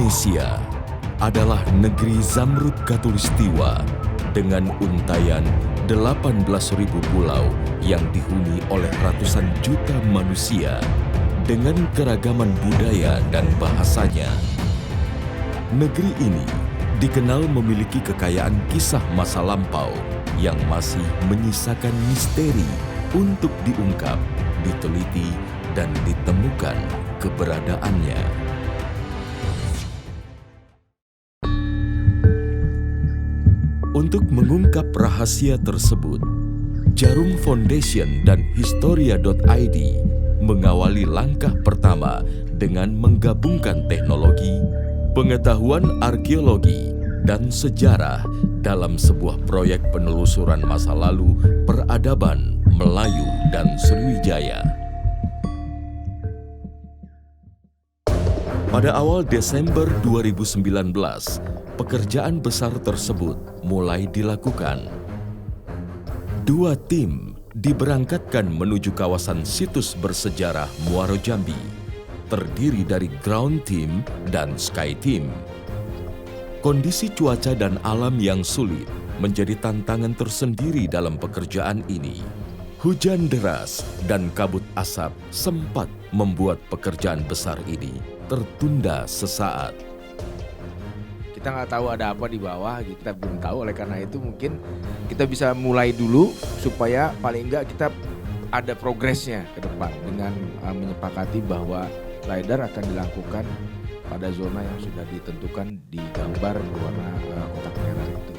Indonesia adalah negeri Zamrud Khatulistiwa dengan untayan 18.000 pulau yang dihuni oleh ratusan juta manusia dengan keragaman budaya dan bahasanya. Negeri ini dikenal memiliki kekayaan kisah masa lampau yang masih menyisakan misteri untuk diungkap, diteliti, dan ditemukan keberadaannya. Untuk mengungkap rahasia tersebut, Jarum Foundation dan Historia.id mengawali langkah pertama dengan menggabungkan teknologi, pengetahuan arkeologi, dan sejarah dalam sebuah proyek penelusuran masa lalu peradaban Melayu dan Sriwijaya. Pada awal Desember 2019, pekerjaan besar tersebut mulai dilakukan. 2 tim diberangkatkan menuju kawasan situs bersejarah Muaro Jambi, terdiri dari ground team dan sky team. Kondisi cuaca dan alam yang sulit menjadi tantangan tersendiri dalam pekerjaan ini. Hujan deras dan kabut asap sempat membuat pekerjaan besar ini tertunda sesaat. Kita nggak tahu ada apa di bawah, kita belum tahu. Oleh karena itu mungkin kita bisa mulai dulu supaya paling enggak kita ada progresnya ke depan dengan menyepakati bahwa LiDAR akan dilakukan pada zona yang sudah ditentukan di gambar berwarna kotak merah itu.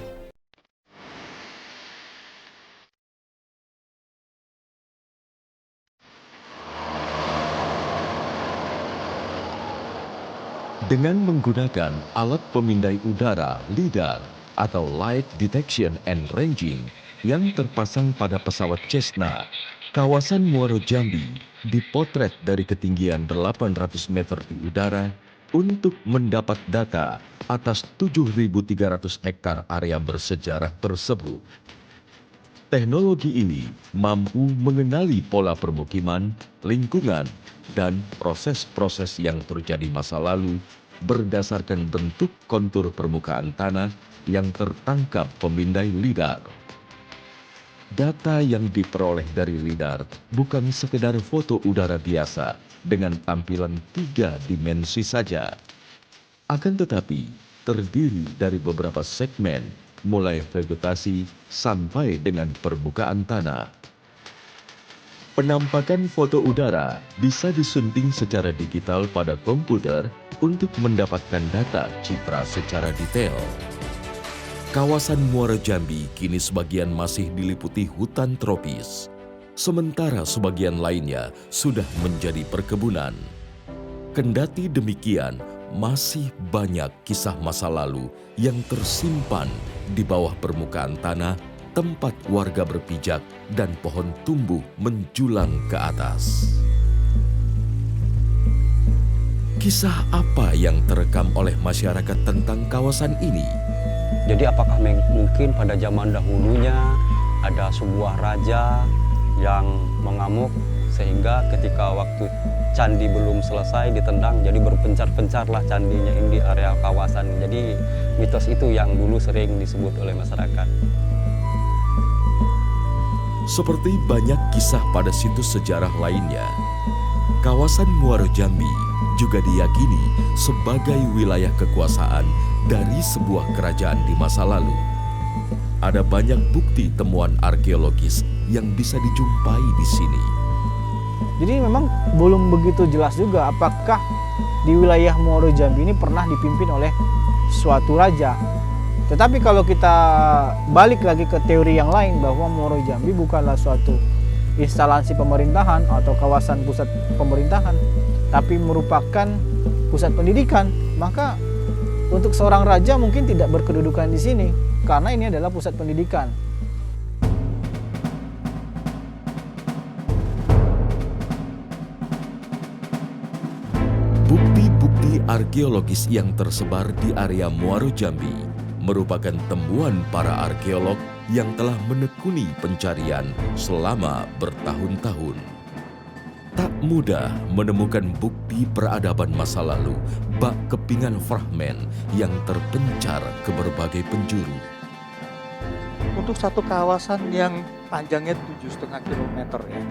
Dengan menggunakan alat pemindai udara LiDAR atau Light Detection and Ranging yang terpasang pada pesawat Cessna, kawasan Muaro Jambi dipotret dari ketinggian 800 meter di udara untuk mendapat data atas 7.300 hektar area bersejarah tersebut. Teknologi ini mampu mengenali pola permukiman, lingkungan, dan proses-proses yang terjadi masa lalu berdasarkan bentuk kontur permukaan tanah yang tertangkap pemindai LiDAR. Data yang diperoleh dari LiDAR bukan sekedar foto udara biasa dengan tampilan 3 dimensi saja. Akan tetapi, terdiri dari beberapa segmen, mulai vegetasi sampai dengan permukaan tanah. Penampakan foto udara bisa disunting secara digital pada komputer untuk mendapatkan data citra secara detail. Kawasan Muaro Jambi kini sebagian masih diliputi hutan tropis, sementara sebagian lainnya sudah menjadi perkebunan. Kendati demikian, masih banyak kisah masa lalu yang tersimpan di bawah permukaan tanah, tempat warga berpijak dan pohon tumbuh menjulang ke atas. Kisah apa yang terekam oleh masyarakat tentang kawasan ini? Jadi apakah mungkin pada zaman dahulunya ada sebuah raja yang mengamuk sehingga ketika waktu candi belum selesai ditendang, jadi berpencar-pencarlah candinya ini di areal kawasan. Jadi mitos itu yang dulu sering disebut oleh masyarakat. Seperti banyak kisah pada situs sejarah lainnya, kawasan Muaro Jambi juga diyakini sebagai wilayah kekuasaan dari sebuah kerajaan di masa lalu. Ada banyak bukti temuan arkeologis yang bisa dijumpai di sini. Jadi memang belum begitu jelas juga apakah di wilayah Muaro Jambi ini pernah dipimpin oleh suatu raja. Tetapi kalau kita balik lagi ke teori yang lain bahwa Muaro Jambi bukanlah suatu instalasi pemerintahan atau kawasan pusat pemerintahan, tapi merupakan pusat pendidikan, maka untuk seorang raja mungkin tidak berkedudukan di sini karena ini adalah pusat pendidikan. Bukti-bukti arkeologis yang tersebar di area Muaro Jambi merupakan temuan para arkeolog yang telah menekuni pencarian selama bertahun-tahun. Tak mudah menemukan bukti melebihi peradaban masa lalu, bak kepingan fragmen yang terpencar ke berbagai penjuru. Untuk satu kawasan yang panjangnya 7,5 kilometer ya,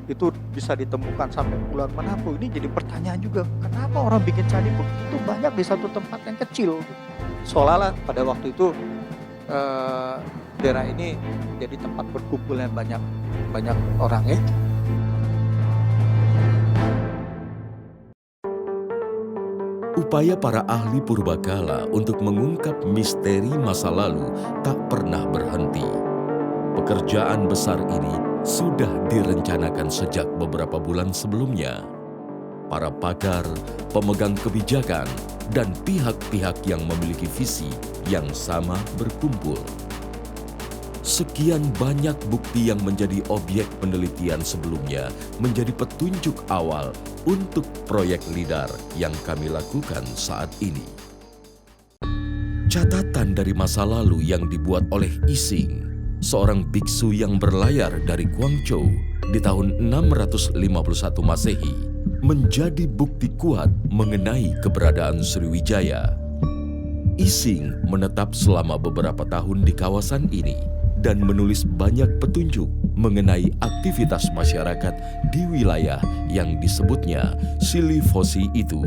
itu bisa ditemukan sampai puluhan menapu. Ini jadi pertanyaan juga, kenapa orang bikin candi begitu banyak di satu tempat yang kecil? Seolah-olah pada waktu itu daerah ini jadi tempat berkumpulnya banyak orang ya. Upaya para ahli purbakala untuk mengungkap misteri masa lalu tak pernah berhenti. Pekerjaan besar ini sudah direncanakan sejak beberapa bulan sebelumnya. Para pakar, pemegang kebijakan, dan pihak-pihak yang memiliki visi yang sama berkumpul. Sekian banyak bukti yang menjadi objek penelitian sebelumnya menjadi petunjuk awal untuk proyek LIDAR yang kami lakukan saat ini. Catatan dari masa lalu yang dibuat oleh Ising, seorang biksu yang berlayar dari Guangzhou di tahun 651 Masehi, menjadi bukti kuat mengenai keberadaan Sriwijaya. Ising menetap selama beberapa tahun di kawasan ini dan menulis banyak petunjuk mengenai aktivitas masyarakat di wilayah yang disebutnya Silifosi itu.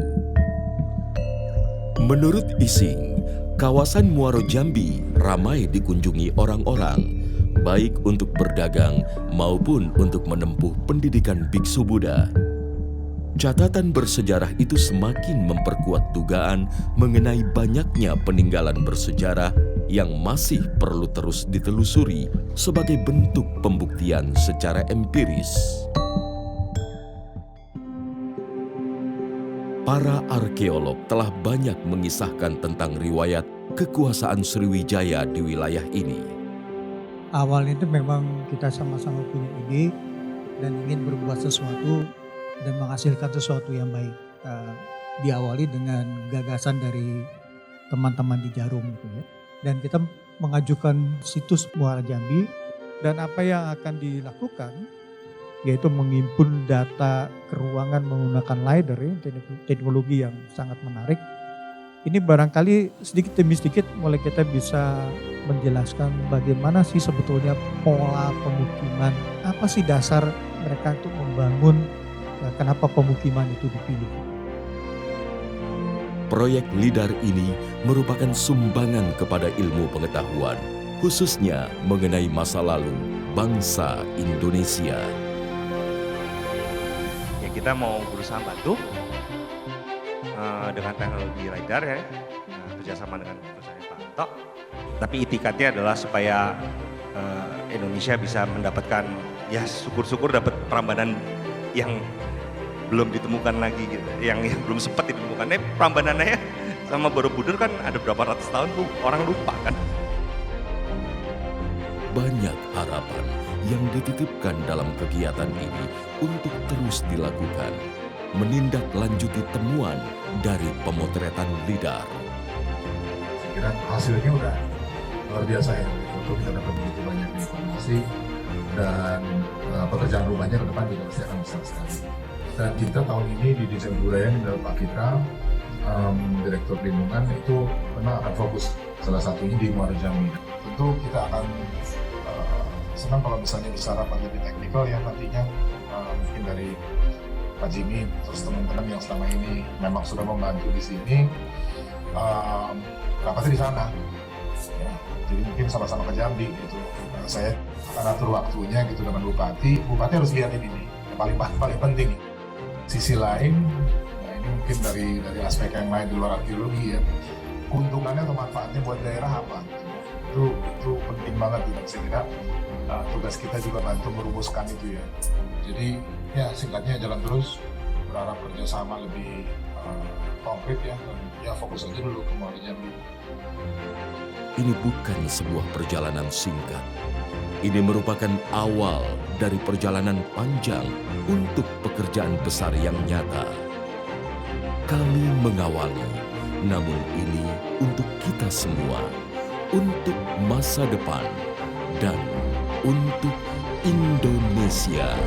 Menurut Ising, kawasan Muaro Jambi ramai dikunjungi orang-orang, baik untuk berdagang maupun untuk menempuh pendidikan biksu Buddha. Catatan bersejarah itu semakin memperkuat dugaan mengenai banyaknya peninggalan bersejarah yang masih perlu terus ditelusuri sebagai bentuk pembuktian secara empiris. Para arkeolog telah banyak mengisahkan tentang riwayat kekuasaan Sriwijaya di wilayah ini. Awalnya itu memang kita sama-sama punya ide dan ingin berbuat sesuatu dan menghasilkan sesuatu yang baik. Diawali dengan gagasan dari teman-teman di Jarum gitu ya. Dan kita mengajukan situs Muara Jambi, dan apa yang akan dilakukan yaitu menghimpun data keruangan menggunakan LiDAR ya, teknologi yang sangat menarik. Ini barangkali sedikit demi sedikit mulai kita bisa menjelaskan bagaimana sih sebetulnya pola pemukiman, apa sih dasar mereka untuk membangun, kenapa pemukiman itu dipilih. Proyek LIDAR ini merupakan sumbangan kepada ilmu pengetahuan, khususnya mengenai masa lalu bangsa Indonesia. Ya, kita mau berusaha bantu dengan teknologi LiDAR ya, kerjasama dengan perusahaan Pak Anto. Tapi itikadnya adalah supaya Indonesia bisa mendapatkan, ya syukur-syukur dapat Prambanan yang belum ditemukan lagi gitu, yang belum sempat ditemukan. Prambanannya ya sama Borobudur kan ada berapa ratus tahun tuh orang lupa kan. Banyak harapan yang dititipkan dalam kegiatan ini untuk terus dilakukan, menindaklanjuti temuan dari pemotretan LIDAR. Saya kira hasilnya udah luar biasa ya, untuk kita dapat begitu banyak informasi, dan pekerjaan rumahnya ke depan juga pasti akan besar sekali. Dan kita tahun ini di Desain Budaya dari Pak Kitra, Direktur Lingkungan, itu memang akan fokus salah satunya di Muara Jambi. Tentu kita akan senang kalau misalnya bisa rapat lebih teknikal ya nantinya, mungkin dari Pak Jimmy, terus teman-teman yang selama ini memang sudah membantu di sini, rapatnya di sana. Ya, jadi mungkin sama-sama ke Jambi gitu. Saya akan atur waktunya gitu dengan Bupati. Bupati harus lihatin ini, yang paling penting. Sisi lain, nah ini mungkin dari aspek yang lain di luar arkeologi ya, keuntungannya atau manfaatnya buat daerah apa? Itu penting banget gitu. Saya kira tugas kita juga bantu merumuskan itu ya. Jadi ya singkatnya jalan terus, berharap kerjasama lebih konkret ya, dan ya fokus aja dulu ke Muara Jambi. Ini bukan sebuah perjalanan singkat. Ini merupakan awal dari perjalanan panjang untuk pekerjaan besar yang nyata. Kami mengawali, namun ini untuk kita semua, untuk masa depan, dan untuk Indonesia.